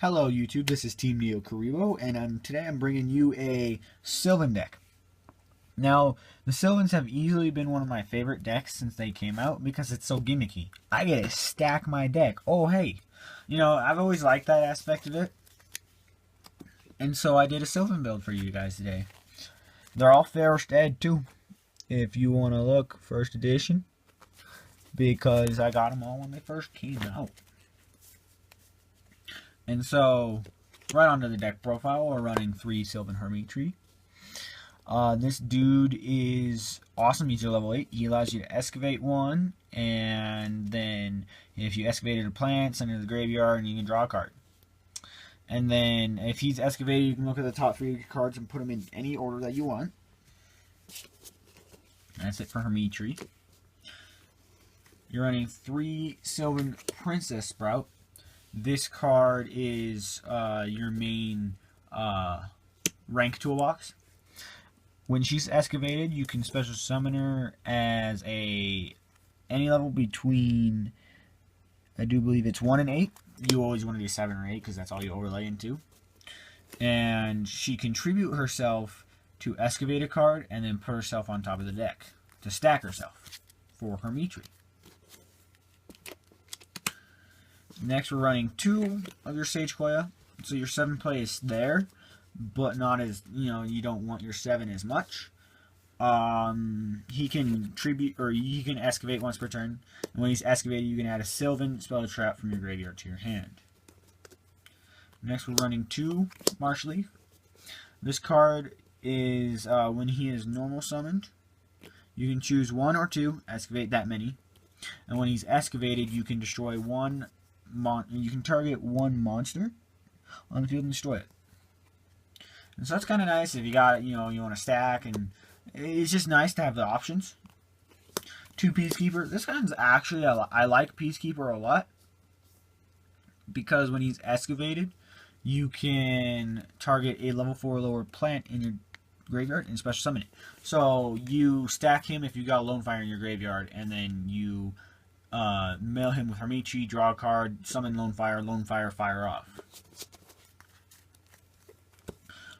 Hello YouTube, this is Team Neo Karibo, and today I'm bringing you a Sylvan deck. Now, the Sylvans have easily been one of my favorite decks since they came out because it's so gimmicky. I get to stack my deck. Oh hey, I've always liked that aspect of it. And so I did a Sylvan build for you guys today. They're all first ed too, if you want to look, first edition. Because I got them all when they first came out. And so, right onto the deck profile, we're running 3 Sylvan Hermitry. This dude is awesome. He's your level 8. He allows you to excavate 1, and then if you excavated a plant, send it to the graveyard, and you can draw a card. And then if he's excavated, you can look at the top 3 cards and put them in any order that you want. That's it for Hermitry. You're running 3 Sylvan Princess Sprout. This card is your main rank toolbox. When she's excavated, you can special summon her as any level between, I do believe it's 1 and 8. You always want to do 7 or 8 because that's all you overlay into. And she can tribute herself to excavate a card and then put herself on top of the deck to stack herself for Hermitry. Next, we're running 2 of your Sage Choya. So your 7 play is there, but not as, you don't want your 7 as much. He can tribute, or he can excavate once per turn. And when he's excavated, you can add a Sylvan spell trap from your graveyard to your hand. Next, we're running 2 Marcia Lee. This card is, when he is normal summoned, you can choose 1 or 2, excavate that many. And when he's excavated, you can destroy you can target 1 monster on the field and destroy it. And so that's kind of nice if you got, you want to stack, and it's just nice to have the options. 2 Peacekeeper. This guy's actually, I like Peacekeeper a lot because when he's excavated, you can target a level 4 or lower plant in your graveyard and special summon it. So you stack him if you got a Lone Fire in your graveyard, and then you mail him with Hermitry, draw a card, summon Lone Fire, fire off.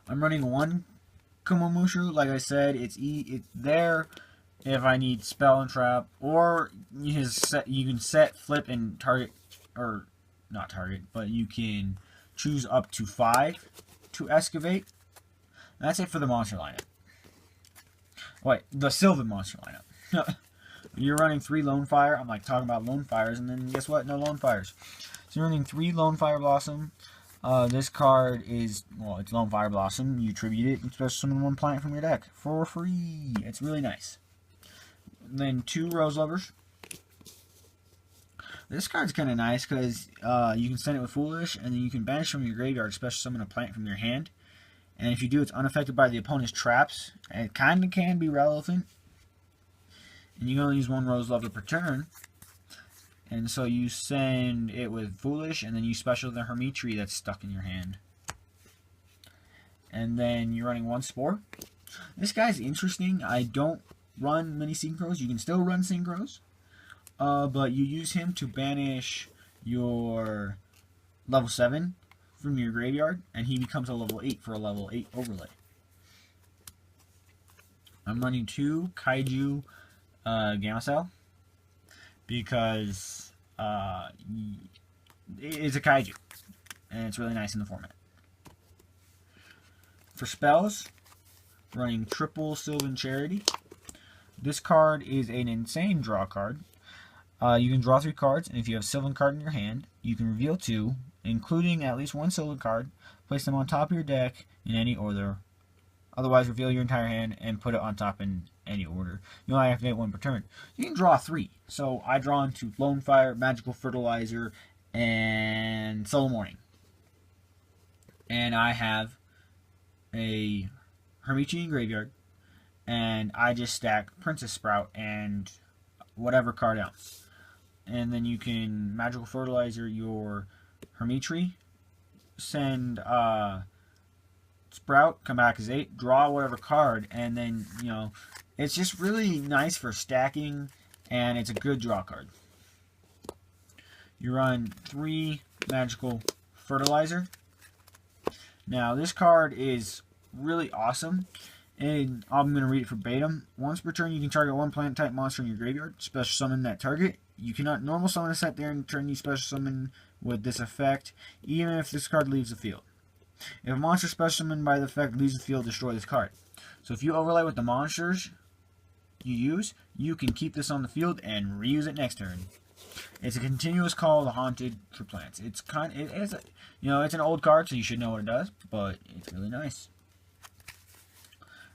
I'm running 1 Kumomushu. Like I said, it's there if I need spell and trap, or you can set, flip, and target, or not target, but you can choose up to 5 to excavate. And that's it for the monster lineup. Wait, the Sylvan monster lineup. You're running 3 Lone Fire. I'm like talking about Lone Fires, and then guess what? No Lone Fires. So you're running 3 Lone Fire Blossom. This card is, well, it's Lone Fire Blossom. You tribute it and special summon 1 plant from your deck for free. It's really nice. And then 2 Rose Lovers. This card's kind of nice because you can send it with Foolish, and then you can banish from your graveyard, special summon a plant from your hand. And if you do, it's unaffected by the opponent's traps. And it kind of can be relevant. And you can only use 1 Rose Lover per turn. And so you send it with Foolish, and then you special the Hermitry that's stuck in your hand. And then you're running 1 Spore. This guy's interesting. I don't run many Synchros. You can still run Synchros. But you use him to banish your level 7 from your graveyard, and he becomes a level 8 for a level 8 overlay. I'm running 2 Kaiju Gamma Cell because it's a Kaiju, and it's really nice in the format. For spells, running triple Sylvan Charity. This card is an insane draw card. You can draw 3 cards, and if you have a Sylvan card in your hand, you can reveal 2, including at least 1 Sylvan card, place them on top of your deck in any order. Otherwise, reveal your entire hand and put it on top in any order. You only have to make 1 per turn. You can draw 3. So I draw into Lone Fire, Magical Fertilizer, and Soul Morning. And I have a Hermitry in graveyard, and I just stack Princess Sprout and whatever card else. And then you can Magical Fertilizer your Hermitry, send Sprout, come back as 8, draw whatever card, and then, it's just really nice for stacking, and it's a good draw card. You run 3 Magical Fertilizer. Now, this card is really awesome, and I'm going to read it verbatim. Once per turn, you can target one plant-type monster in your graveyard, special summon that target. You cannot normal summon a set there and turn you special summon with this effect, even if this card leaves the field. If a monster special summoned by the effect leaves the field, destroy this card. So if you overlay with the monsters you use, you can keep this on the field and reuse it next turn. It's a continuous call to Haunted for plants. It's it's an old card, so you should know what it does, but it's really nice.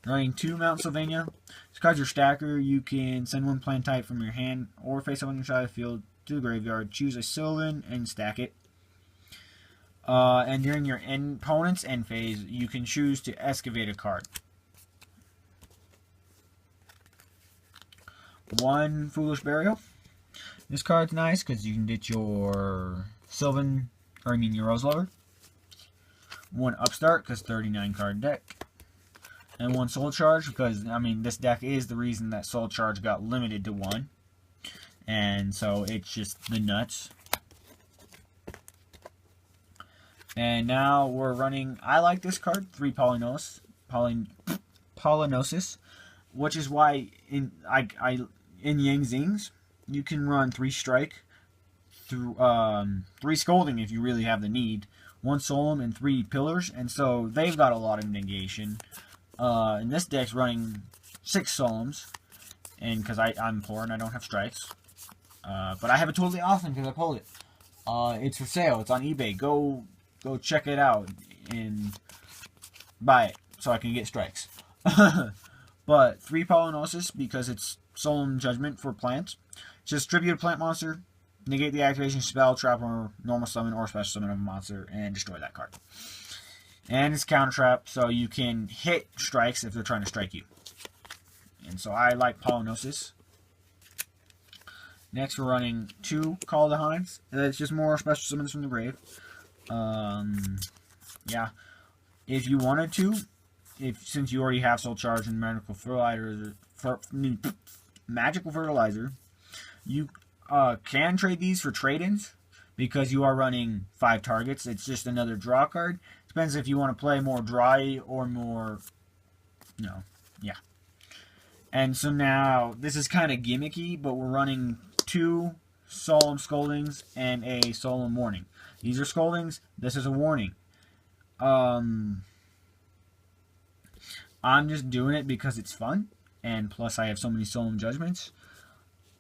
Running 2 Mount Sylvania. This card's your stacker. You can send one plant type from your hand or face up on your side of the field to the graveyard. Choose a Sylvan and stack it. And during your opponent's end phase, you can choose to excavate a card. 1 Foolish Burial. This card's nice because you can get your Sylvan, your Rose Lover. 1 Upstart because 39 card deck. And 1 Soul Charge because, this deck is the reason that Soul Charge got limited to 1. And so it's just the nuts. And now we're running, I like this card, 3 Paula Gnosis, which is why in Yang Zings, you can run 3 Strike, through 3 Scolding if you really have the need, 1 Solemn, and 3 Pillars, and so they've got a lot of negation. And this deck's running 6 Solemns, and because I'm poor and I don't have strikes. But I have it totally awesome because I pulled it. It's for sale. It's on eBay. Go check it out and buy it so I can get strikes. But 3 Paula Gnosis because it's Solemn Judgment for plants. Just tribute a plant monster, negate the activation spell, trap, or normal summon or special summon of a monster, and destroy that card. And it's counter trap, so you can hit strikes if they're trying to strike you. And so I like Paula Gnosis. Next, we're running 2 Call to Hunts. It's just more special summons from the grave. Yeah. If you wanted to, since you already have Soul Charge and Magical Fertilizer, you can trade these for trade-ins because you are running 5 targets. It's just another draw card. Depends if you want to play more dry or more... No. Yeah. And so now, this is kind of gimmicky, but we're running 2 Solemn Scoldings and a Solemn Warning. These are Scoldings. This is a Warning. I'm just doing it because it's fun. And plus I have so many Solemn Judgments.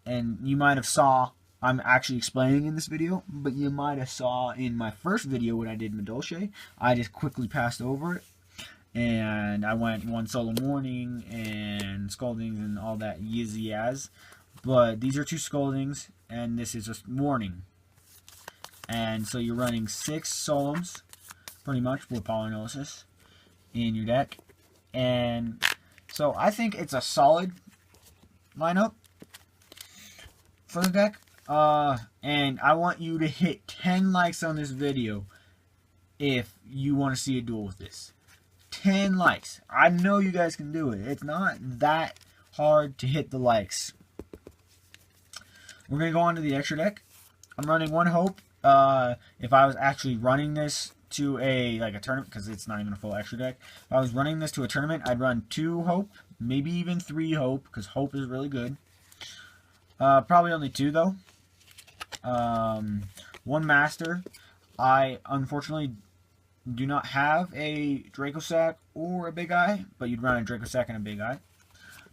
And you might have saw, I'm actually explaining in this video, but you might have saw in my first video when I did Medolce, I just quickly passed over it. And I went 1 Solemn Warning and Scoldings and all that yizzy-yaz. But these are 2 Scoldings, and this is a Warning. And so you're running 6 Solemns, pretty much, with Paula Gnosis in your deck. And so I think it's a solid lineup for the deck. And I want you to hit 10 likes on this video if you want to see a duel with this. 10 likes. I know you guys can do it. It's not that hard to hit the likes. We're going to go on to the extra deck. I'm running 1 Hope. If I was actually running this to a tournament, because it's not even a full extra deck. If I was running this to a tournament, I'd run 2 Hope, maybe even 3 Hope, because Hope is really good. Probably only 2 though. 1 Master. I unfortunately do not have a Draco Sack or a Big Eye, but you'd run a Draco Sack and a Big Eye.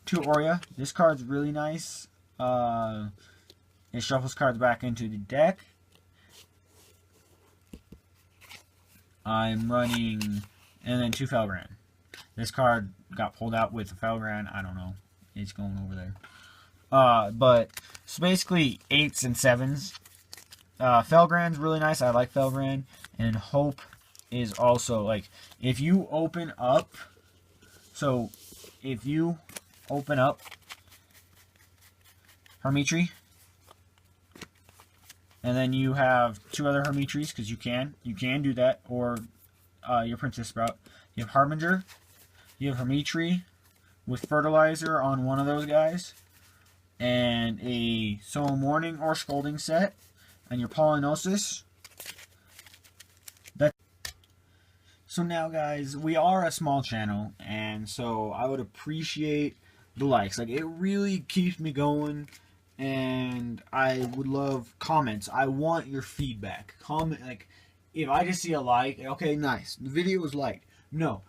2 Orya. This card's really nice. It shuffles cards back into the deck. I'm running, and then 2 Felgran. This card got pulled out with the Felgran. I don't know. It's going over there. But it's basically 8s and 7s. Felgran's really nice. I like Felgran. And Hope is also, if you open up, Hermitry, and then you have 2 other Hermitries, because you can do that, or your Princess Sprout. You have Harbinger, you have Hermitry with Fertilizer on one of those guys, and a Solemn Warning or Scolding set, and your Paula Gnosis. So now, guys, we are a small channel, and so I would appreciate the likes. Like, it really keeps me going, and I would love comments. I want your feedback. Comment, like, if I just see a like, okay, nice, the video was liked. No,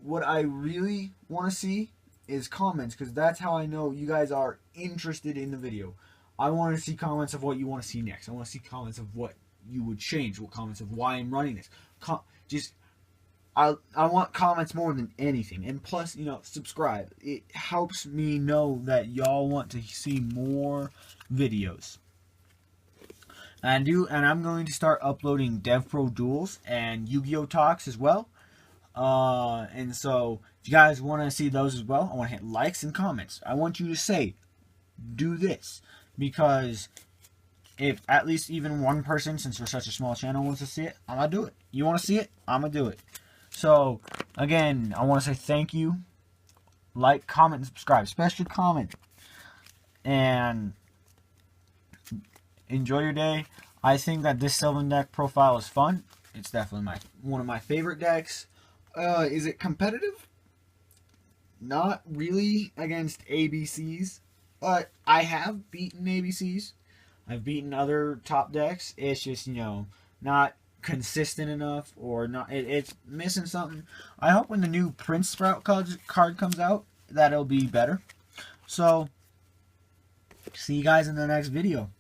what I really want to see is comments, because that's how I know you guys are interested in the video. I want to see comments of what you want to see next. I want to see comments of what you would change. What comments of why I'm running this. I want comments more than anything. And plus, subscribe. It helps me know that y'all want to see more videos. And I'm going to start uploading DevPro duels and Yu-Gi-Oh talks as well. And so if you guys want to see those as well, I want to hit likes and comments. I want you to say, do this, because if at least even one person, since we're such a small channel, wants to see it, I'm gonna do it. You want to see it? I'm gonna do it. So again, I want to say thank you. Like, comment, and subscribe. Especially comment. And enjoy your day. I think that this Sylvan deck profile is fun. It's definitely one of my favorite decks. Is it competitive? Not really against ABCs, but I have beaten ABCs. I've beaten other top decks. It's just, not consistent enough, or not. It's missing something. I hope when the new Prince Sprout card comes out, that it'll be better. So, see you guys in the next video.